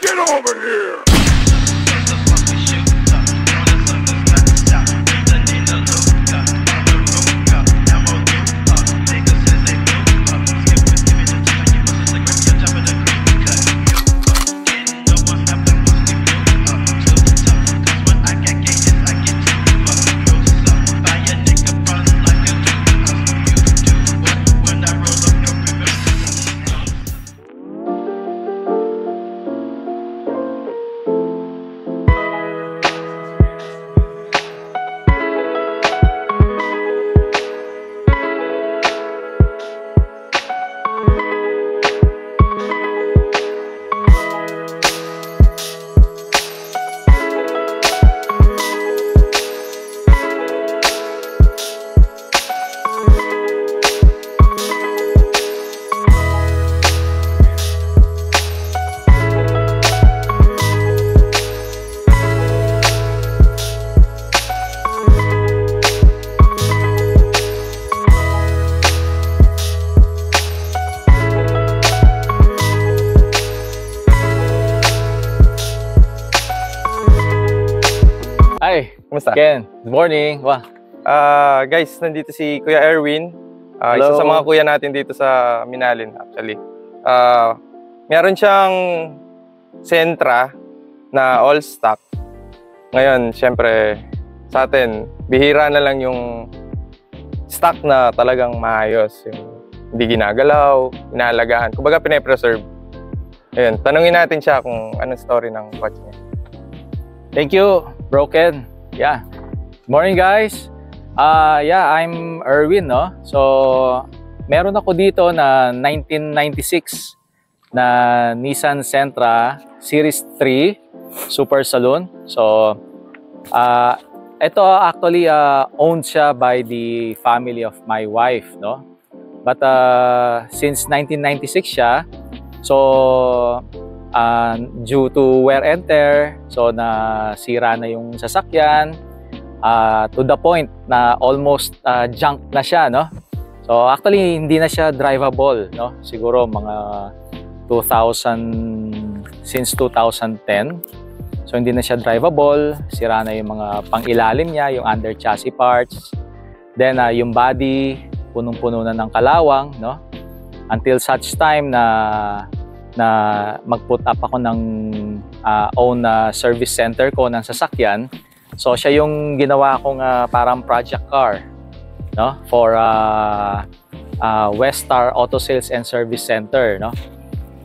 Get over here! Hi, Kumusta? Ken. Good morning. Wah. Guys, nandito si Kuya Erwin. Isa sa mga kuya natin dito sa Minalin actually. Meron siyang Sentra na all stock. Ngayon, syempre sa atin, bihira na lang yung stock na talagang maayos. Yung hindi ginagalaw, inaalagaan. Kumbaga, pine-preserve. Ayun, tanungin natin siya kung anong story ng watch niya. Thank you, Broken. Yeah. Good morning, guys. Yeah, I'm Erwin, no? So, meron ako dito na 1996 na Nissan Sentra Series 3 Super Saloon. So, ito actually owned siya by the family of my wife, no? But since 1996 siya, so due to wear and tear, so nasira na yung sasakyan to the point na almost junk na siya, no? So actually hindi na siya drivable, no? Siguro mga 2010. So hindi na siya drivable, sira na yung mga pang-ilalim niya, yung under chassis parts. Then yung body punong-puno na ng kalawang, no? Until such time na mag-put up ako ng own service center ko ng sasakyan. So siya yung ginawa kong parang project car, no, for Westar Auto Sales and Service Center, no.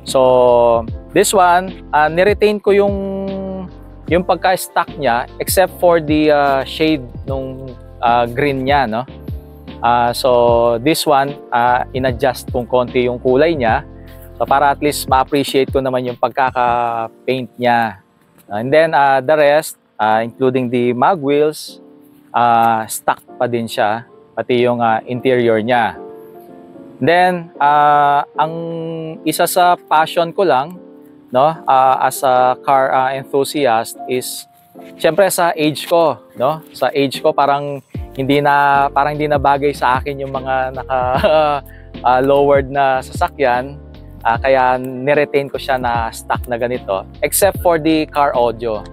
So this one, niretain ko yung pagka-stock niya except for the shade nung green niya, no. So this one, in-adjust kong konti yung kulay niya. So para at least ma-appreciate ko naman yung pagkaka-paint niya. And then the rest, including the mag wheels, stock pa din siya, pati yung interior niya. Then ang isa sa passion ko lang, no, as a car enthusiast is syempre sa age ko, no? Sa age ko parang hindi na bagay sa akin yung mga naka lowered na sasakyan. Kaya niretain ko siya na stock na ganito except for the car audio,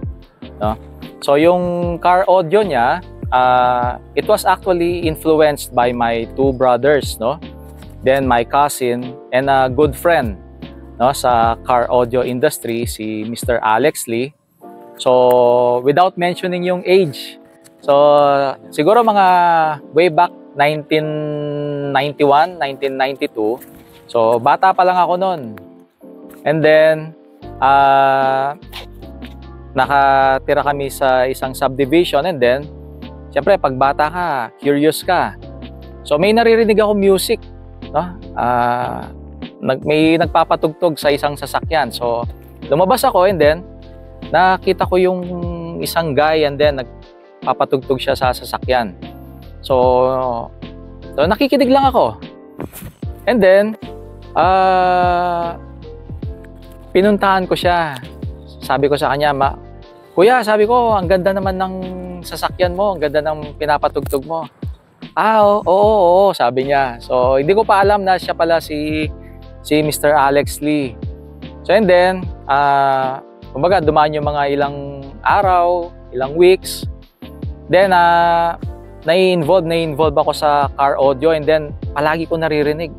no? So yung car audio niya, it was actually influenced by my two brothers, no? Then my cousin and a good friend, no, sa car audio industry, si Mr. Alex Lee. So without mentioning yung age, so siguro mga way back 1991, 1992. So, bata pa lang ako noon. And then, nakatira kami sa isang subdivision. And then, siyempre, pag bata ka, curious ka. So, may naririnig ako music, no? May nagpapatugtog sa isang sasakyan. So, lumabas ako and then, nakita ko yung isang guy and then, nagpapatugtog siya sa sasakyan. So nakikinig lang ako. And then, pinuntahan ko siya. Sabi ko sa kanya, Kuya, sabi ko, ang ganda naman ng sasakyan mo, ang ganda ng pinapatugtog mo. Oo, sabi niya. So, hindi ko pa alam na siya pala si Mr. Alex Lee. So, and then, Kumbaga, dumaan yung mga ilang araw, ilang weeks. Then, na-involve ako sa car audio, and then palagi ko naririnig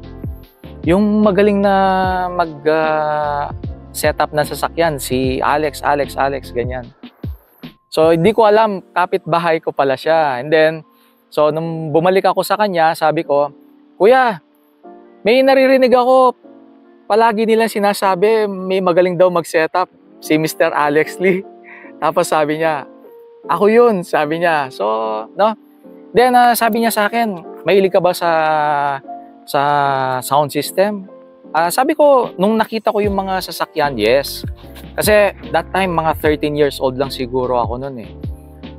yung magaling na setup ng sasakyan, si Alex, ganyan. So, hindi ko alam, kapitbahay ko pala siya. And then, so, nung bumalik ako sa kanya, sabi ko, Kuya, may naririnig ako, palagi nilang sinasabi, may magaling daw mag-setup, si Mr. Alex Lee. Tapos sabi niya, ako yun, sabi niya. So, no? Then, sabi niya sa akin, mahilig ka ba sa sound system? Sabi ko, nung nakita ko yung mga sasakyan, yes. Kasi that time, mga 13 years old lang siguro ako nun eh.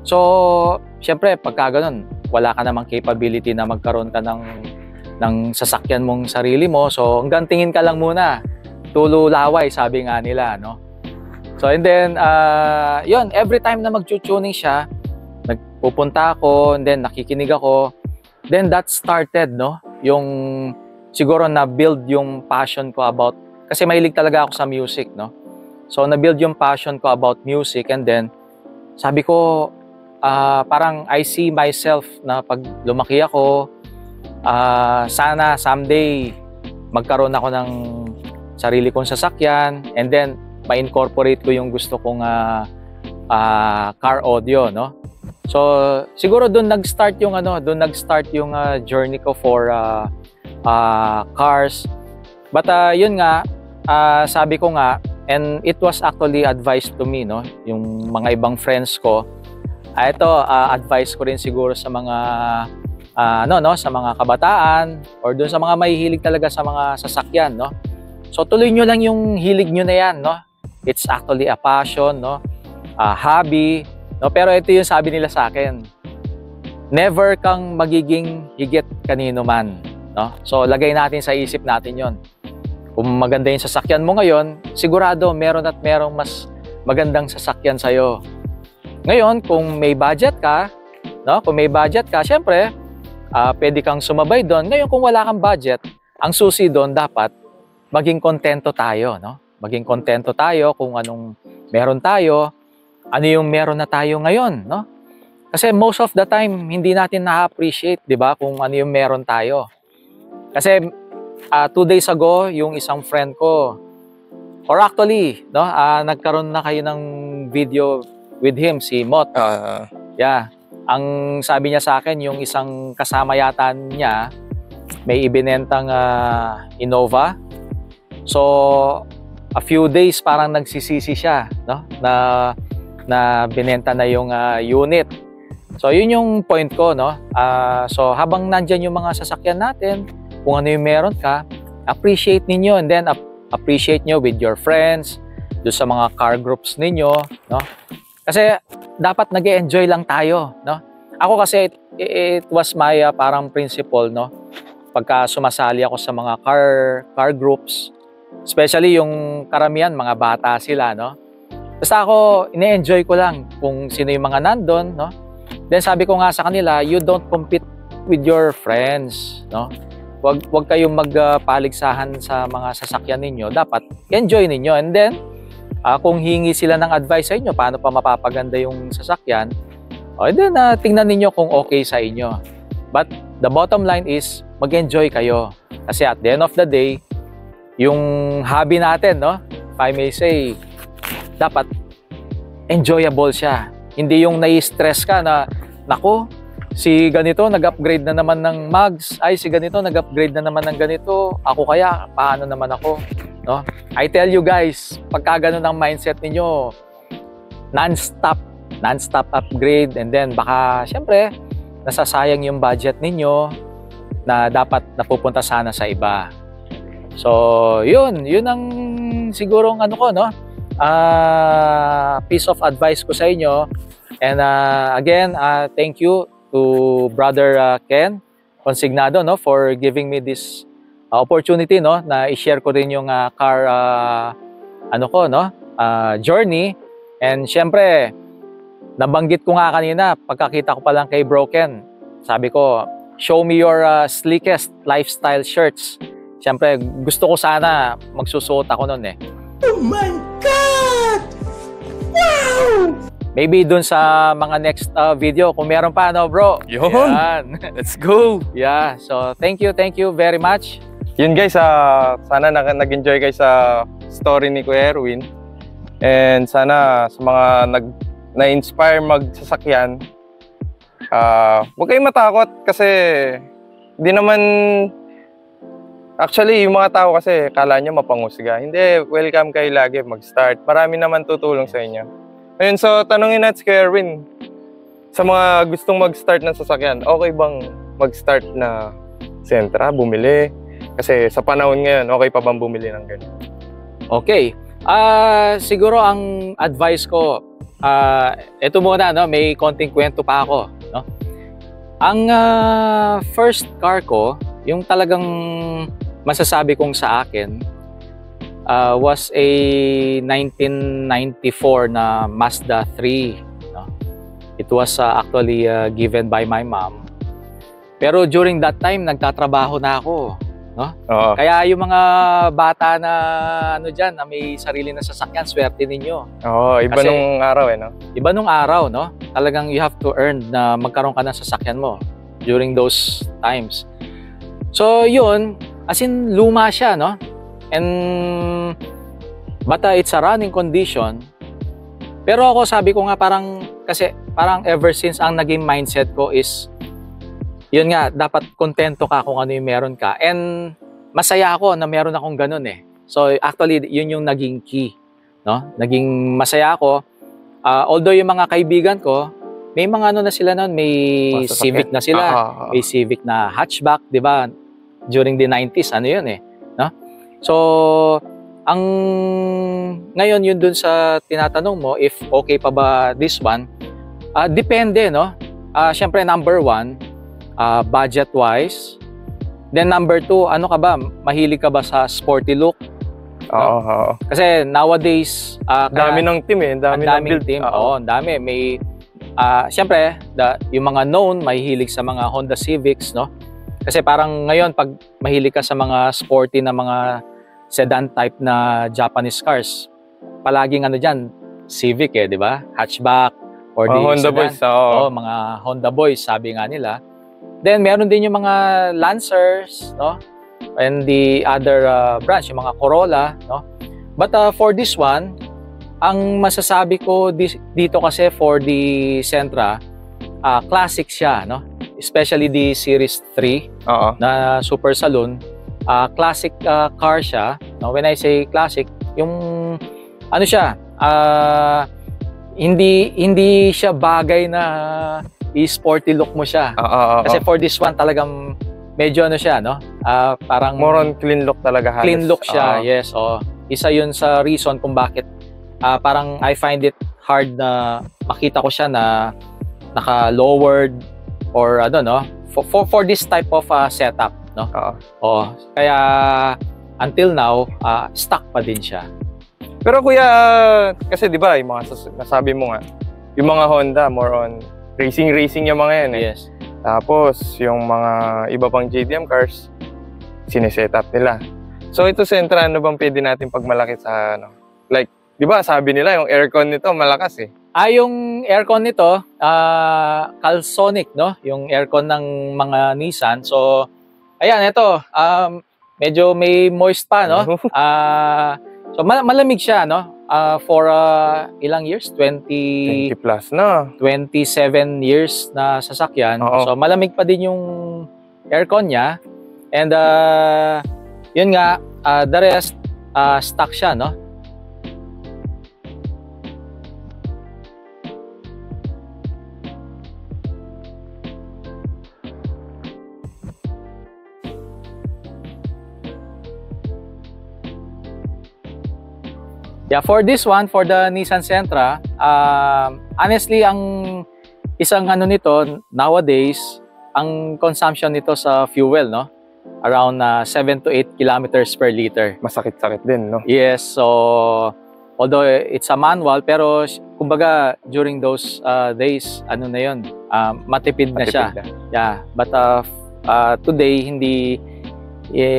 So, syempre, pagka ganun, wala ka namang capability na magkaroon ka ng sasakyan mong sarili mo. So, hanggang tingin ka lang muna. Tululaway, sabi nga nila, no? So, and then, yun, every time na mag-tuning siya, nagpupunta ako, and then nakikinig ako. Then, that started, no? Yung siguro na-build yung passion ko about, kasi mahilig talaga ako sa music, no? So, na-build yung passion ko about music, and then, sabi ko, parang I see myself na pag lumaki ako, sana someday magkaroon ako ng sarili kong sasakyan, and then, ma-incorporate ko yung gusto kong car audio, no? So, siguro doon nag-start yung journey ko for cars. But yun nga, sabi ko nga, and it was actually advised to me, no, yung mga ibang friends ko. Ito, advice ko rin siguro sa mga sa mga kabataan or doon sa mga mahihilig talaga sa mga sasakyan, no. So tuloy nyo lang yung hilig nyo na yan, no. It's actually a passion, no, a hobby, no. Pero ito yung sabi nila sa akin, never kang magiging higit kanino man, no. So lagay natin sa isip natin yon. Kung maganda yung sasakyan mo ngayon, sigurado meron at merong mas magandang sasakyan sa'yo. Ngayon, kung may budget ka, no, syempre, pwede kang sumabay doon. Ngayon, kung wala kang budget, ang susi doon dapat maging kontento tayo, no? Maging kontento tayo kung anong meron tayo, ano yung meron na tayo ngayon, no? Kasi most of the time, hindi natin na-appreciate, di ba, kung ano yung meron tayo. Kasi 2 days ago, yung isang friend ko, or actually, no, nagkaroon na kayo ng video with him, si Mot. Yeah. Ang sabi niya sa akin, yung isang kasama yata niya, may ibinentang Innova. So, a few days parang nagsisisi siya, no, na binenta na yung unit. So, yun yung point ko, no. So, habang nandyan yung mga sasakyan natin, kung ano yung meron ka, appreciate ninyo, and then appreciate nyo with your friends, doon sa mga car groups ninyo, no. Kasi dapat nag-enjoy lang tayo, no. Ako kasi it was my parang principle, no. Pagka sumasali ako sa mga car groups, especially yung karamihan mga bata sila, no. Basta ako ine-enjoy ko lang kung sino yung mga nandun, no. Then sabi ko nga sa kanila, you don't compete with your friends, no. Wag kayong magpaligsahan sa mga sasakyan ninyo. Dapat enjoy ninyo. And then, kung hingi sila ng advice sa inyo, paano pa mapapaganda yung sasakyan, and then tingnan ninyo kung okay sa inyo. But the bottom line is, mag-enjoy kayo. Kasi at the end of the day, yung hobby natin, no, if I may say, dapat enjoyable siya. Hindi yung nai-stress ka na, naku, si ganito nag-upgrade na naman ng mags, ay si ganito nag-upgrade na naman ng ganito, ako kaya, paano naman ako, no? I tell you guys, pagka ganun ang mindset ninyo, non-stop upgrade, and then baka syempre nasasayang yung budget ninyo na dapat napupunta sana sa iba. So yun ang sigurong ano ko, no, piece of advice ko sa inyo. And again, thank you to Brother Ken Consignado, no, for giving me this opportunity, no, na i-share ko rin yung car journey. And syempre, nabanggit ko nga kanina, pagkakita ko pa lang kay Broken, sabi ko, show me your slickest lifestyle shirts. Syempre, gusto ko sana magsusuot ako nun eh. Oh my God! maybe dun sa mga next video, kung meron pa, no, bro? Yun! Yan. Let's go! Yeah, so thank you very much. Yun guys, sana nag-enjoy kayo sa story ni Kuya Erwin. And sana sa mga na-inspire magsasakyan, huwag kayong matakot kasi di naman, actually yung mga tao kasi kala nyo mapangusga. Hindi, welcome kayo lagi mag-start. Marami naman tutulong sa inyo. Ayun, so tanungin natin si Kuya Erwin, sa mga gustong mag-start ng sasakyan, okay bang mag-start na Sentra, bumili? Kasi sa panahon ngayon, okay pa bang bumili ng ganyan? Okay. Siguro ang advice ko, ito muna, no? May konting kwento pa ako. No? Ang first car ko, yung talagang masasabi kong sa akin, was a 1994 na Mazda 3. No? It was actually given by my mom. Pero during that time, nagtatrabaho na ako. No? Oo. Kaya yung mga bata na ano dyan, na may sarili na sasakyan, swerte ninyo. Oo, iba Kasi, nung araw no? Iba nung araw, no? Talagang you have to earn na magkaroon ka ng sasakyan mo during those times. So yun, as in luma siya, no? And but it's a running condition. Pero ako sabi ko nga parang ever since ang naging mindset ko is yun nga, dapat kontento ka kung ano yung meron ka. And masaya ako na meron akong ganun eh. So actually yun yung naging key, no? Naging masaya ako. Although yung mga kaibigan ko, may mga ano na sila noon, may Civic na sila, may Civic na hatchback, 'di ba? During the 90s, ano yun eh, no? So, ang ngayon yun dun sa tinatanong mo, if okay pa ba this one, depende, no? Siyempre, number one, budget-wise. Then number two, ano ka ba? Mahilig ka ba sa sporty look? Oo. Kasi nowadays, dami ng team eh. Dami ng build team. Oo, dami. May, siyempre, yung mga known, mahilig sa mga Honda Civics, no? Kasi parang ngayon, pag mahilig ka sa mga sporty na mga sedan type na Japanese cars, palaging ano dyan, Civic eh, di ba? Hatchback or the Honda sedan. Boys. Oo, mga Honda Boys, sabi nga nila. Then, meron din yung mga Lancers, no? And the other branch, yung mga Corolla, no? But for this one, ang masasabi ko dito kasi for the Sentra, classic siya, no? Especially the Series 3 na Super Saloon. Classic car siya. No? When I say classic, yung ano siya, hindi siya bagay na i-sporty look mo siya. Kasi for this one talagang medyo ano siya, no? Parang more on clean look talaga halos. Clean look siya, yes. Isa yun sa reason kung bakit parang I find it hard na makita ko siya na naka-lowered or ano, no? For this type of setup, no? Kaya until now, stuck pa din siya. Pero kuya, kasi 'di ba, yung mga nasabi mo nga, yung mga Honda more on racing yung mga yan eh. Yes. Tapos yung mga iba pang JDM cars, sineset up nila. So ito Sentra, ano bang pwede natin pagmalaki sa ano? Like, 'di ba, sabi nila yung aircon nito malakas eh. Yung aircon nito, Calsonic, no? Yung aircon ng mga Nissan. So, ayan, ito, medyo may moist pa, no? So, malamig siya, no? For ilang years? 20 plus na. 27 years na sasakyan. So, malamig pa din yung aircon niya. And, yun nga, the rest, stock siya, no? Yeah, for this one, for the Nissan Sentra, honestly, ang isang ano nito, nowadays, ang consumption nito sa fuel, no? Around 7 to 8 kilometers per liter. Masakit-sakit din, no? Yes, so, although it's a manual, pero kumbaga, during those days, ano na yun, matipid na siya. Yeah, but today, hindi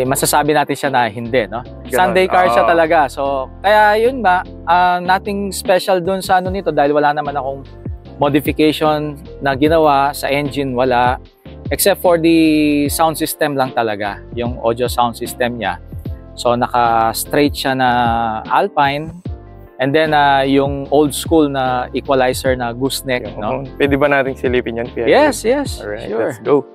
masasabi natin siya na hindi, no? Ganon. Sunday car siya talaga. So, kaya yun ba, nothing special dun sa ano nito dahil wala naman akong modification na ginawa sa engine, wala. Except for the sound system lang talaga, yung audio sound system niya. So, naka-straight siya na Alpine. And then, yung old school na equalizer na gooseneck, no? Pwede ba nating silipin yan? Yes, yes. Alright, sure. let's go.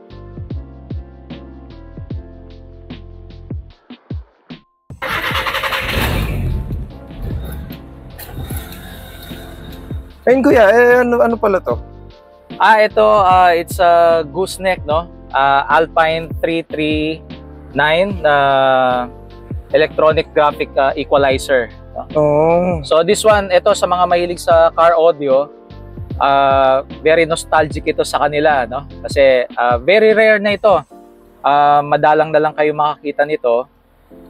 Ayun kuya, ano pala to? Ito, it's a gooseneck, no? Alpine 339 na electronic graphic equalizer. Oh. So this one, ito sa mga mahilig sa car audio, very nostalgic ito sa kanila, no? Kasi very rare na ito. Madalang na lang kayo makakita nito.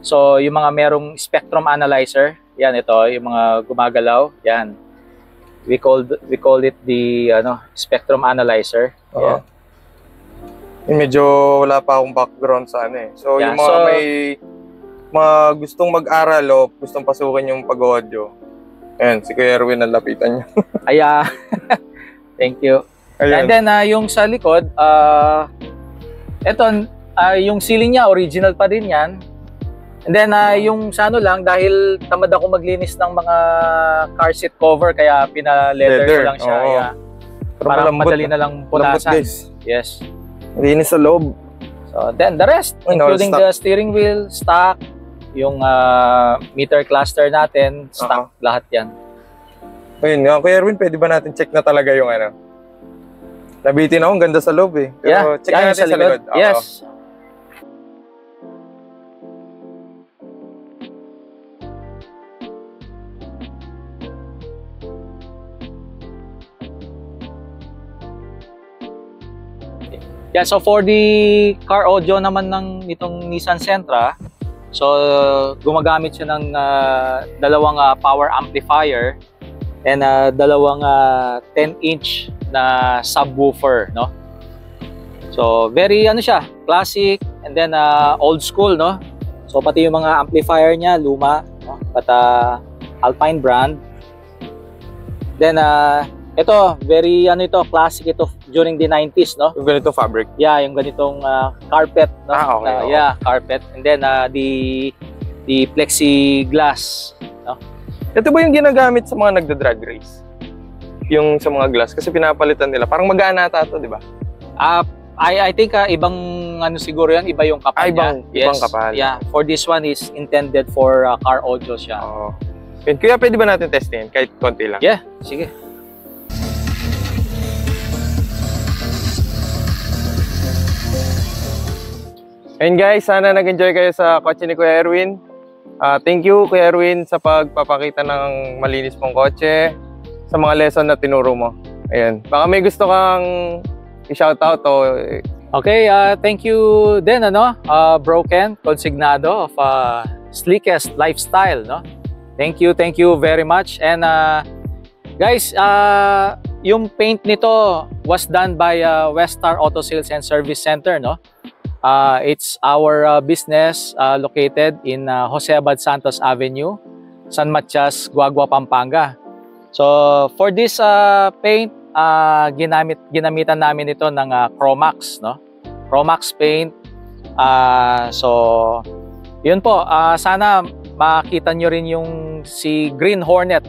So yung mga merong spectrum analyzer, yan ito, yung mga gumagalaw, yan. We call it the spectrum analyzer. Yeah. Medyo wala pa akong background sa ano eh. So Yeah, yung mga may gustong mag-aral o gustong pasukin yung pag-audio. Ayan, si Kuya Erwin ang lapitan niyo. Thank you. Ayan. And then yung sa likod, ito yung ceiling niya original pa din yan. And then yung sa ano lang, dahil tamad ako maglinis ng mga car seat cover kaya pina-leather ko lang siya. Oo. Yeah. Para madali na lang punasan. Yes. Linis sa loob. So then the rest, including the steering wheel, stock, yung meter cluster natin, stock, lahat yan. Ayun nga, Kuya Erwin, pwede ba natin check na talaga yung ano? Nabitin ako, ang ganda sa loob eh. Pero check natin sa likod. Yes. Yeah, so for the car audio naman ng itong Nissan Sentra, so gumagamit siya ng dalawang power amplifier and dalawang 10-inch na subwoofer, no? So very siya, classic and then old school, no? So pati yung mga amplifier niya luma, no? But Alpine brand. Then ito, very classic ito during the 90s, no? Yung ganitong fabric? Yeah, yung ganitong carpet, no? Okay. Yeah, carpet. And then the plexiglass, no? Ito ba yung ginagamit sa mga nagda-drag race? Yung sa mga glass kasi pinapalitan nila. Parang magaan ata ito, di ba? I think ibang siguro yan, iba yung kapal niya. Ibang kapal. Yeah, for this one is intended for car audio siya. Oo. Kaya pwede ba natin testin kahit konti lang? Yeah, sige. And guys, sana nag-enjoy kayo sa kotse ni Kuya Erwin. Thank you Kuya Erwin sa pagpapakita ng malinis mong kotse, sa mga lesson na tinuro mo. Ayan. Baka may gusto kang i-shoutout o... Okay, thank you din Broken Consignado of Sleekest Lifestyle, no? Thank you very much. And guys, yung paint nito was done by Westar Auto Sales and Service Center, no? It's our business located in Jose Abad Santos Avenue, San Matias, Guagua, Pampanga. So for this paint, ginamitan namin ito ng Chromax, no? Chromax paint. So yun po, sana makita nyo rin yung si Green Hornet.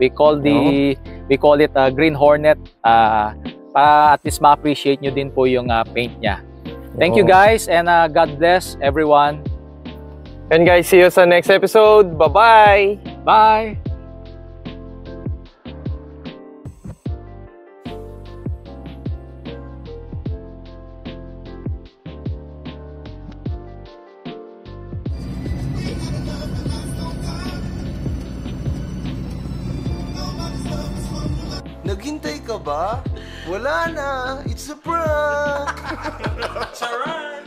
We call it Green Hornet para at least ma-appreciate nyo din po yung paint niya. Thank you guys and God bless everyone. And guys, see you sa next episode. Bye-bye! Bye! Naghintay ka ba? Wala na! It's a prank! Charan!